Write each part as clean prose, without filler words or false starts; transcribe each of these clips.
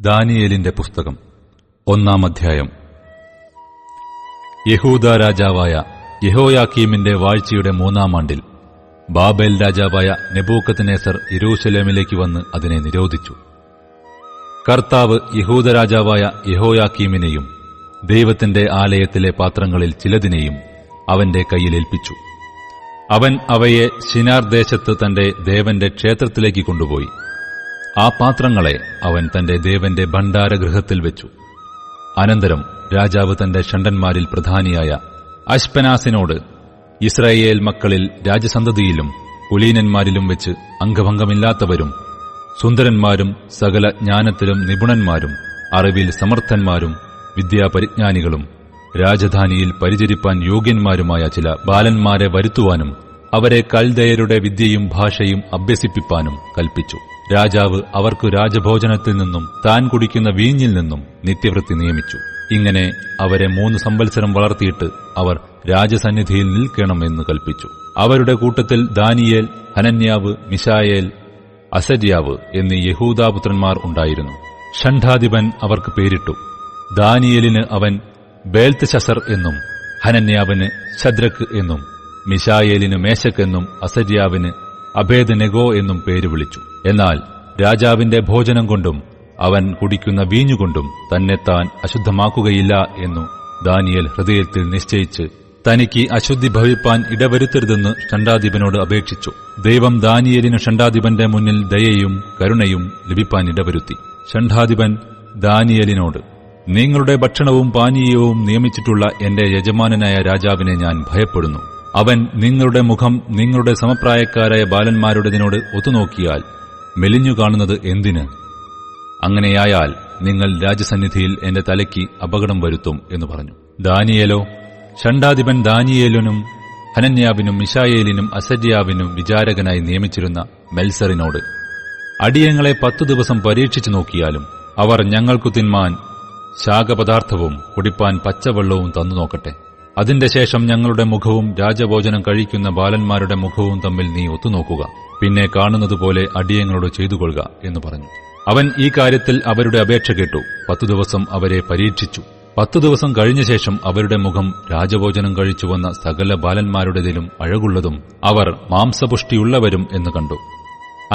ദാനിയേലിന്റെ പുസ്തകം 1-ാം അധ്യായം. യഹൂദ രാജാവായ യെഹോയാക്കീമിന്റെ വാഴ്ചയുടെ 3-ാം ആണ്ടിൽ ബാബേൽ രാജാവായ നെബൂഖദ്നേസർ യെരൂശലേമിലേക്ക് വന്ന് അതിനെ നിരോധിച്ചു. കർത്താവ് യഹൂദ രാജാവായ യെഹോയാക്കീമിനെയും ദൈവത്തിന്റെ ആലയത്തിലെ പാത്രങ്ങളിൽ ചിലതിനെയും അവന്റെ കയ്യിലേൽപ്പിച്ചു. അവൻ അവയെ ശിനാർ ദേശത്ത് തന്റെ ദേവന്റെ ക്ഷേത്രത്തിലേക്ക് കൊണ്ടുപോയി. ആ പാത്രങ്ങളെ അവൻ തന്റെ ദേവന്റെ ഭണ്ഡാരഗൃഹത്തിൽ വെച്ചു. അനന്തരം രാജാവ് തന്റെ ഷണ്ഡന്മാരിൽ പ്രധാനിയായ അശ്പനാസിനോട്, ഇസ്രായേൽ മക്കളിൽ രാജസന്തതിയിലും കുലീനന്മാരിലും വെച്ച് അംഗഭംഗമില്ലാത്തവരും സുന്ദരന്മാരും സകല ജ്ഞാനത്തിലും നിപുണന്മാരും അറിവിൽ സമർത്ഥന്മാരും വിദ്യാപരിജ്ഞാനികളും രാജധാനിയിൽ പരിചരിപ്പാൻ യോഗ്യന്മാരുമായ ചില ബാലന്മാരെ വരുത്തുവാനും അവരെ കൽദയരുടെ വിദ്യയും ഭാഷയും അഭ്യസിപ്പിപ്പാനും കൽപ്പിച്ചു. രാജാവ് അവർക്ക് രാജഭോജനത്തിൽ നിന്നും താൻ കുടിക്കുന്ന വീഞ്ഞിൽ നിന്നും നിത്യവൃത്തി നിയമിച്ചു. ഇങ്ങനെ അവരെ 3 സംവത്സരം വളർത്തിയിട്ട് അവർ രാജസന്നിധിയിൽ നിൽക്കണമെന്ന് കൽപ്പിച്ചു. അവരുടെ കൂട്ടത്തിൽ ദാനിയേൽ, ഹനന്യാവ്, മിശായേൽ, അസര്യാവ് എന്നീ യഹൂദാപുത്രന്മാർ ഉണ്ടായിരുന്നു. ഷണ്ഡാധിപൻ അവർക്ക് പേരിട്ടു. ദാനിയേലിന് അവൻ ബേൽത്ത്ശസ്സർ എന്നും, ഹനന്യാവിന് ശദ്രക്ക് എന്നും, മിശായേലിന് മേശക്ക് എന്നും, അസര്യാവിന് അബേദ്നെഗോ എന്നും പേര് വിളിച്ചു. എന്നാൽ രാജാവിന്റെ ഭോജനം കൊണ്ടും അവൻ കുടിക്കുന്ന വീഞ്ഞുകൊണ്ടും തന്നെത്താൻ അശുദ്ധമാക്കുകയില്ല എന്നു ദാനിയേൽ ഹൃദയത്തിൽ നിശ്ചയിച്ച് തനിക്ക് അശുദ്ധി ഭവിപ്പാൻ ഇടവരുത്തരുതെന്ന് ഷണ്ഡാധിപനോട് അപേക്ഷിച്ചു. ദൈവം ദാനിയേലിന് ഷണ്ഡാധിപന്റെ മുന്നിൽ ദയയും കരുണയും ലഭിപ്പാൻ ഇടവരുത്തി. ഷണ്ഡാധിപൻ ദാനിയേലിനോട്, നിങ്ങളുടെ ഭക്ഷണവും പാനീയവും നിയമിച്ചിട്ടുള്ള എന്റെ യജമാനനായ രാജാവിനെ ഞാൻ ഭയപ്പെടുന്നു. അവൻ നിങ്ങളുടെ മുഖം നിങ്ങളുടെ സമപ്രായക്കാരായ ബാലന്മാരുടേതിനോട് ഒത്തുനോക്കിയാൽ മെലിഞ്ഞു കാണുന്നത് എന്തിന്? അങ്ങനെയായാൽ നിങ്ങൾ രാജസന്നിധിയിൽ എന്റെ തലയ്ക്ക് അപകടം വരുത്തും എന്ന് പറഞ്ഞു. ദാനിയേലോ, ഷണ്ഡാധിപൻ ദാനിയേലിനും ഹനന്യാവിനും മിശായേലിനും അസര്യാവിനും വിചാരകനായി നിയമിച്ചിരുന്ന മെൽസറിനോട്, അടിയങ്ങളെ 10 ദിവസം പരീക്ഷിച്ചു നോക്കിയാലും അവർ ഞങ്ങൾക്കു തിന്മാൻ ശാകപദാർത്ഥവും കുടിപ്പാൻ പച്ചവെള്ളവും തന്നു നോക്കട്ടെ. അതിന്റെ ശേഷം ഞങ്ങളുടെ മുഖവും രാജഭോജനം കഴിക്കുന്ന ബാലന്മാരുടെ മുഖവും തമ്മിൽ നീ ഒത്തുനോക്കുക. പിന്നെ കാണുന്നതുപോലെ അടിയങ്ങളോട് ചെയ്തുകൊള്ളുക എന്ന് പറഞ്ഞു. അവൻ ഈ കാര്യത്തിൽ അവരുടെ അപേക്ഷ കേട്ടു. 10 ദിവസം അവരെ പരീക്ഷിച്ചു. 10 ദിവസം കഴിഞ്ഞ ശേഷം അവരുടെ മുഖം രാജഭോജനം കഴിച്ചു വന്ന സകല ബാലന്മാരുടേതിലും അഴകുള്ളതും അവർ മാംസപുഷ്ടിയുള്ളവരും എന്ന് കണ്ടു.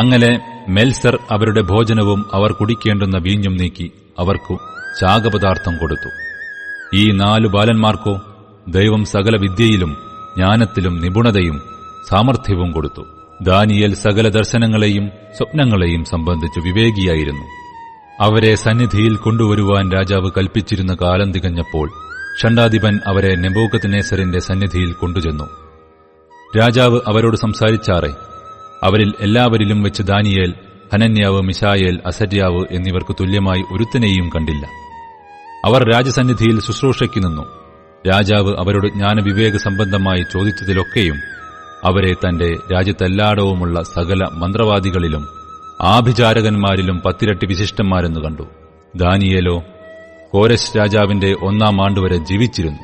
അങ്ങനെ മെൽസർ അവരുടെ ഭോജനവും അവർ കുടിക്കേണ്ടുന്ന വീഞ്ഞും നീക്കി അവർക്കു ശാകപദാർത്ഥം കൊടുത്തു. ഈ 4 ബാലന്മാർക്കോ ദൈവം സകല വിദ്യയിലും ജ്ഞാനത്തിലും നിപുണതയും സാമർഥ്യവും കൊടുത്തു. ദാനിയേൽ സകല ദർശനങ്ങളെയും സ്വപ്നങ്ങളെയും സംബന്ധിച്ച് വിവേകിയായിരുന്നു. അവരെ സന്നിധിയിൽ കൊണ്ടുവരുവാൻ രാജാവ് കൽപ്പിച്ചിരുന്ന കാലം തികഞ്ഞപ്പോൾ ഷണ്ഡാധിപൻ അവരെ നെബൂഖദ്നേസരിന്റെ സന്നിധിയിൽ കൊണ്ടുചെന്നു. രാജാവ് അവരോട് സംസാരിച്ചാറെ അവരിൽ എല്ലാവരിലും വെച്ച് ദാനിയേൽ, ഹനന്യാവ്, മിശായേൽ, അസര്യാവ് എന്നിവർക്ക് തുല്യമായി ഒരുത്തനെയും കണ്ടില്ല. അവർ രാജസന്നിധിയിൽ ശുശ്രൂഷയ്ക്ക് നിന്നു. രാജാവ് അവരോട് ജ്ഞാനവിവേക സംബന്ധമായി ചോദിച്ചതിലൊക്കെയും അവരെ തന്റെ രാജ്യത്തെല്ലായിടവുമുള്ള സകല മന്ത്രവാദികളിലും ആഭിചാരകന്മാരിലും 10 ഇരട്ടി വിശിഷ്ടന്മാരെന്ന് കണ്ടു. ദാനിയേലോ കോരശ് രാജാവിന്റെ 1-ാം ആണ്ടുവരെ ജീവിച്ചിരുന്നു.